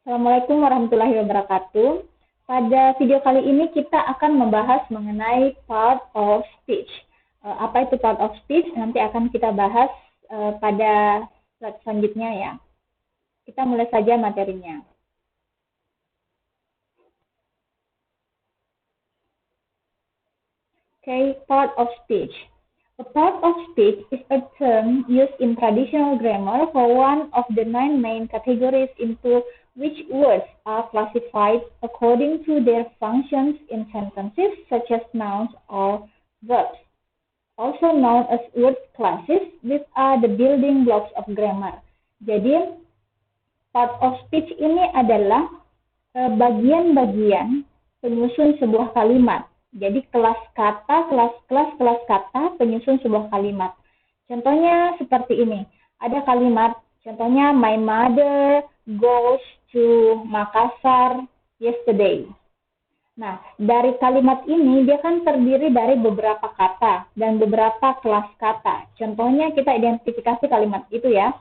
Assalamualaikum warahmatullahi wabarakatuh. Pada video kali ini kita akan membahas mengenai part of speech. Apa itu part of speech? Nanti akan kita bahas pada slide selanjutnya ya. Kita mulai saja materinya. Okay, part of speech. A part of speech is a term used in traditional grammar for one of the 9 main categories into which words are classified according to their functions in sentences, such as nouns or verbs. Also known as word classes, these are the building blocks of grammar. Jadi, part of speech ini adalah bagian-bagian penyusun sebuah kalimat. Jadi kelas kata penyusun sebuah kalimat. Contohnya seperti ini. Ada kalimat, contohnya my mother goes to Makassar yesterday. Nah, dari kalimat ini dia kan terdiri dari beberapa kata dan beberapa kelas kata. Contohnya kita identifikasi kalimat itu ya.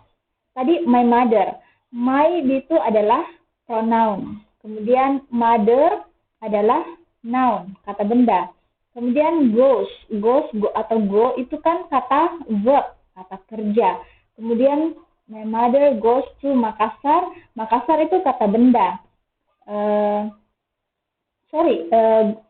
Tadi my mother. My itu adalah pronoun. Kemudian mother adalah noun, kata benda. Kemudian goes atau go itu kan kata verb, kata kerja. Kemudian my mother goes to Makassar. Makassar itu kata benda.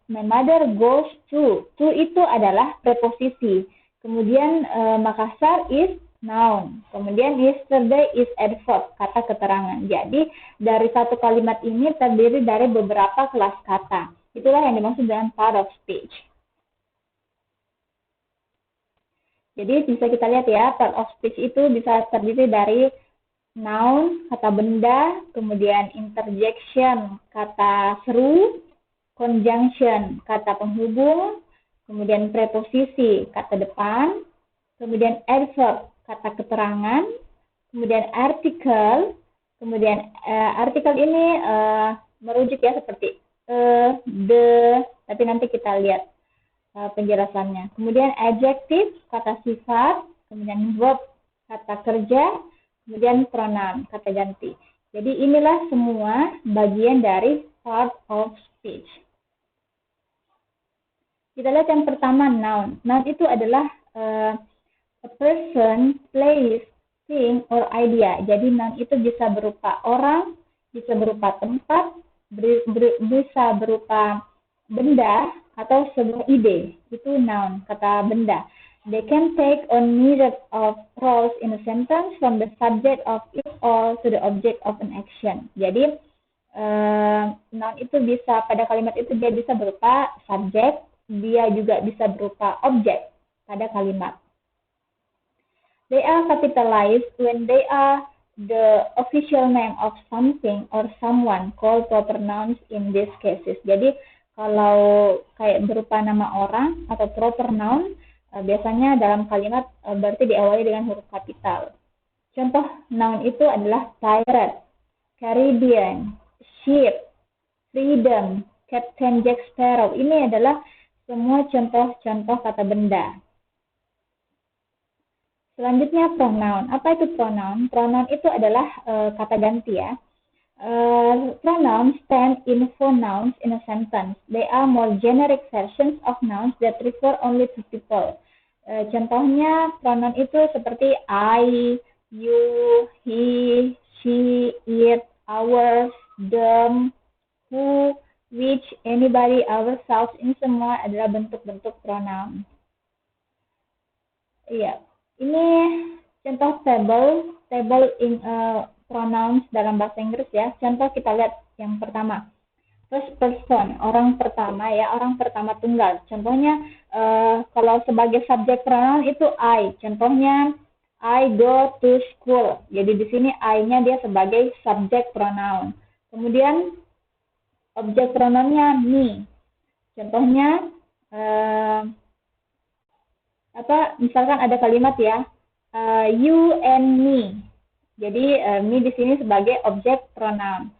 My mother goes to. To itu adalah preposisi. Kemudian Makassar is noun. Kemudian yesterday is adverb, kata keterangan. Jadi dari satu kalimat ini terdiri dari beberapa kelas kata. Itulah yang dimaksud dengan part of speech. Jadi bisa kita lihat ya, part of speech itu bisa terdiri dari noun, kata benda, kemudian interjection, kata seru, conjunction, kata penghubung, kemudian preposisi, kata depan, kemudian adverb, kata keterangan, kemudian artikel, kemudian artikel ini merujuk ya seperti the, tapi nanti kita lihat penjelasannya. Kemudian adjective, kata sifat, kemudian verb, kata kerja, kemudian pronoun, kata ganti. Jadi inilah semua bagian dari part of speech. Kita lihat yang pertama, noun. Noun itu adalah a person, place, thing, or idea. Jadi noun itu bisa berupa orang, bisa berupa tempat, bisa berupa benda atau sebuah ide. Itu noun, kata benda. They can take on myriad of roles in a sentence from the subject of it or to the object of an action. Jadi noun itu bisa, pada kalimat itu dia bisa berupa subjek, dia juga bisa berupa objek pada kalimat. They are capitalized when they are the official name of something or someone, called proper nouns in these cases. Jadi kalau kayak berupa nama orang atau proper noun, biasanya dalam kalimat berarti diawali dengan huruf kapital. Contoh noun itu adalah pirate, Caribbean, ship, freedom, Captain Jack Sparrow. Ini adalah semua contoh-contoh kata benda. Selanjutnya pronoun. Apa itu pronoun? Pronoun itu adalah kata ganti ya. Pronouns stand in for nouns in a sentence. They are more generic versions of nouns that refer only to people. Contohnya pronoun itu seperti I, you, he, she, it, ours, them, who, which, anybody, ourselves. Ini semua adalah bentuk-bentuk pronoun. Iya. Ini contoh table in pronouns dalam bahasa Inggris ya. Contoh kita lihat yang pertama. First person, orang pertama ya, orang pertama tunggal. Contohnya kalau sebagai subjek pronoun itu I. Contohnya I go to school. Jadi di sini I-nya dia sebagai subjek pronoun. Kemudian objek pronounnya me. Contohnya misalkan ada kalimat ya, you and me. Jadi me di sini sebagai objek pronoun.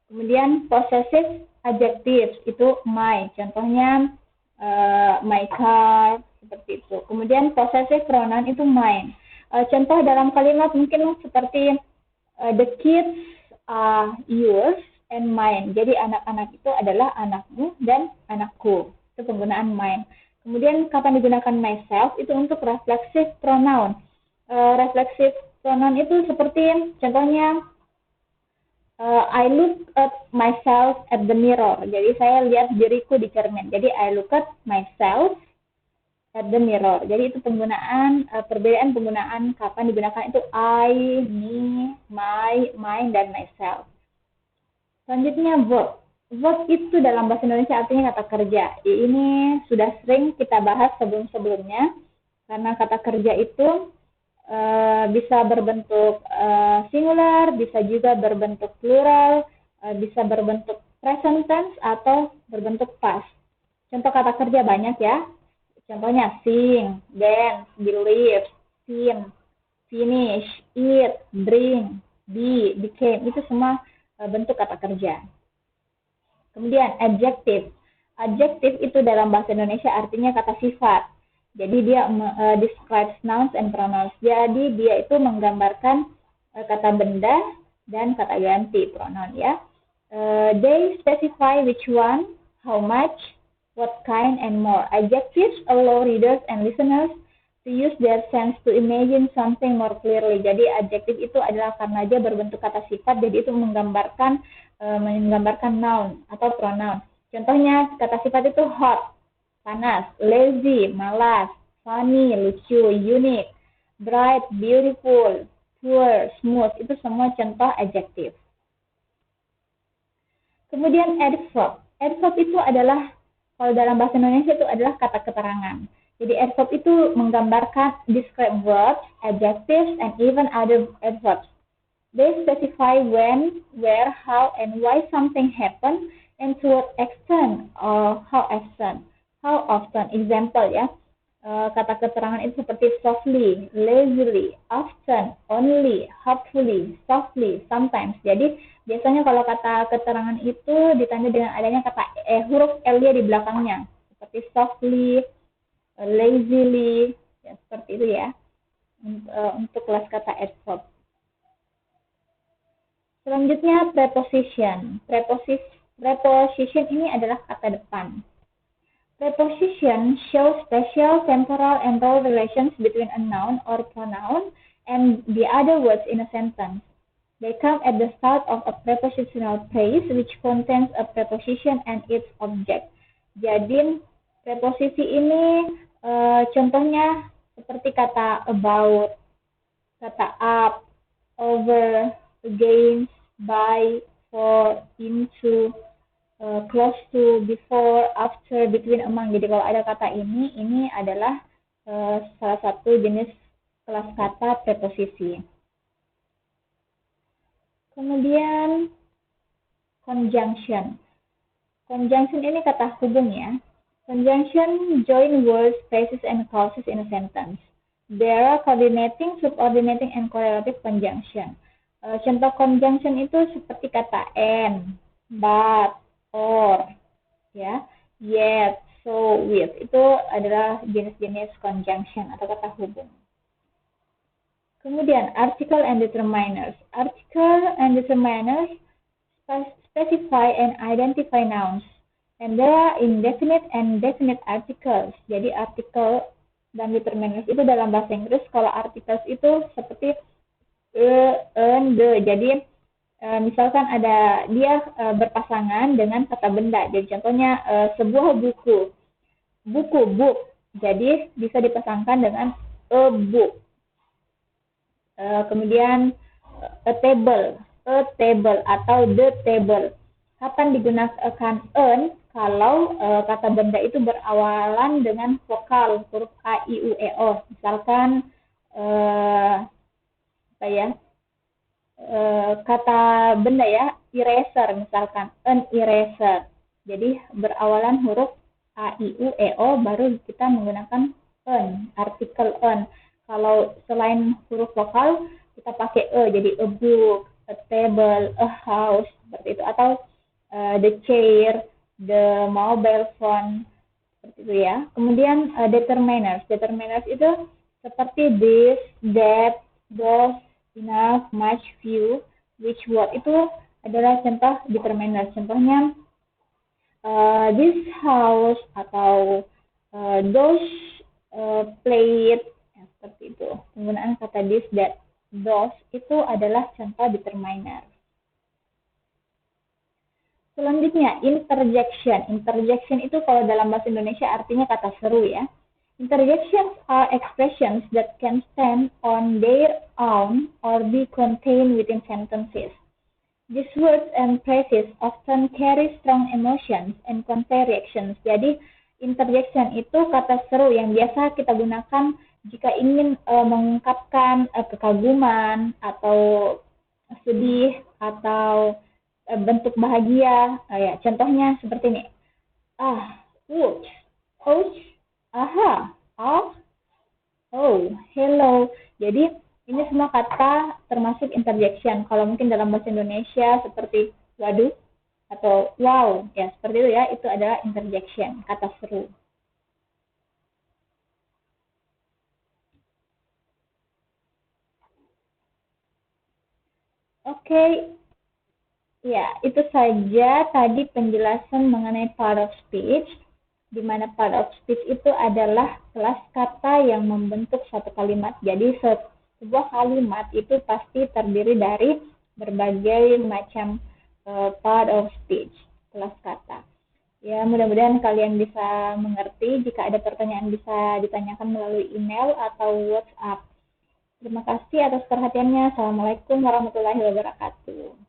Kemudian possessive adjectives itu my. Contohnya my car, seperti itu. Kemudian possessive pronoun itu mine. Contoh dalam kalimat mungkin seperti the kids yours and mine. Jadi anak-anak itu adalah anakmu dan anakku. Itu penggunaan mine. Kemudian kapan digunakan myself itu untuk reflexive pronoun. Reflexive pronoun itu seperti contohnya I look at myself at the mirror. Jadi saya lihat diriku di cermin. Jadi I look at myself at the mirror. Jadi itu penggunaan perbedaan penggunaan kapan digunakan itu I, me, my, mine dan myself. Selanjutnya verb. Verb itu dalam bahasa Indonesia artinya kata kerja. Ini sudah sering kita bahas sebelum-sebelumnya karena kata kerja itu bisa berbentuk singular, bisa juga berbentuk plural, bisa berbentuk present tense atau berbentuk past. Contoh kata kerja banyak ya. Contohnya sing, dance, believe, swim, finish, eat, drink, be, became. Itu semua bentuk kata kerja. Kemudian adjective. Adjective itu dalam bahasa Indonesia artinya kata sifat. Jadi dia describes nouns and pronouns. Jadi dia itu menggambarkan kata benda dan kata ganti pronoun ya. They specify which one, how much, what kind, and more. Adjectives allow readers and listeners to use their sense to imagine something more clearly. Jadi adjective itu adalah karena dia berbentuk kata sifat, jadi itu menggambarkan noun atau pronoun. Contohnya kata sifat itu hot, panas, lazy, malas, funny, lucu, unique, bright, beautiful, poor, smooth. Itu semua contoh adjective. Kemudian adverb. Adverb itu adalah, kalau dalam bahasa Indonesia itu adalah kata keterangan. Jadi adverb itu menggambarkan describe verbs, adjectives, and even other adverbs. They specify when, where, how, and why something happened, and to what extent or how often. How often? Example ya. Kata keterangan itu seperti softly, lazily, often, only, hopefully, softly, sometimes. Jadi biasanya kalau kata keterangan itu ditanda dengan adanya kata huruf L-nya di belakangnya. Seperti softly, lazily, ya, seperti itu ya. Untuk kelas kata adverb. Selanjutnya preposition. Preposition ini adalah kata depan. Preposition shows spatial, temporal, and role relations between a noun or pronoun and the other words in a sentence. They come at the start of a prepositional phrase which contains a preposition and its object. Jadi preposisi ini contohnya seperti kata about, kata up, over, against, by, for, into, close to, before, after, between, among. Jadi kalau ada kata ini adalah salah satu jenis kelas kata preposisi. Kemudian conjunction. Conjunction ini kata hubung ya. Conjunction join words, phrases, and clauses in a sentence. There are coordinating, subordinating, and correlative conjunction. Contoh conjunction itu seperti kata and, but, or, ya, yet, so, with. Itu adalah jenis-jenis conjunction atau kata hubung. Kemudian article and determiners. Article and determiners specify and identify nouns. And there are indefinite and definite articles. Jadi article dan determiners itu dalam bahasa Inggris, kalau articles itu seperti and the. Jadi misalkan ada dia berpasangan dengan kata benda. Jadi contohnya sebuah buku, book. Jadi bisa dipasangkan dengan a book. Kemudian a table atau the table. Kapan digunakan an? Kalau kata benda itu berawalan dengan vokal huruf a, i, u, e, o. Misalkan kata benda ya, eraser misalkan, an eraser. Jadi berawalan huruf a, i, u, e, o, baru kita menggunakan an, artikel an. Kalau selain huruf vokal kita pakai jadi a book, a table, a house, seperti itu. Atau the chair, the mobile phone, seperti itu ya. Kemudian determiners. Determiners itu seperti this, that, those, enough, much, few. Which word itu adalah contoh determiner. Contohnya this house atau those plate, ya, seperti itu. Penggunaan kata this, that, those itu adalah contoh determiner. Selanjutnya, interjection. Interjection itu kalau dalam bahasa Indonesia artinya kata seru ya. Interjections are expressions that can stand on their own or be contained within sentences. These words and phrases often carry strong emotions and convey reactions. Jadi, interjection itu kata seru yang biasa kita gunakan jika ingin mengungkapkan kekaguman atau sedih atau bentuk bahagia. Ya, contohnya seperti ini. Ouch, ouch, aha, oh, oh, hello. Jadi ini semua kata termasuk interjection. Kalau mungkin dalam bahasa Indonesia seperti waduh atau wow, ya seperti itu ya, itu adalah interjection, kata seru. Oke, ya itu saja tadi penjelasan mengenai part of speech, di mana part of speech itu adalah kelas kata yang membentuk suatu kalimat. Jadi sebuah kalimat itu pasti terdiri dari berbagai macam part of speech, kelas kata. Ya, mudah-mudahan kalian bisa mengerti. Jika ada pertanyaan bisa ditanyakan melalui email atau WhatsApp. Terima kasih atas perhatiannya. Assalamualaikum warahmatullahi wabarakatuh.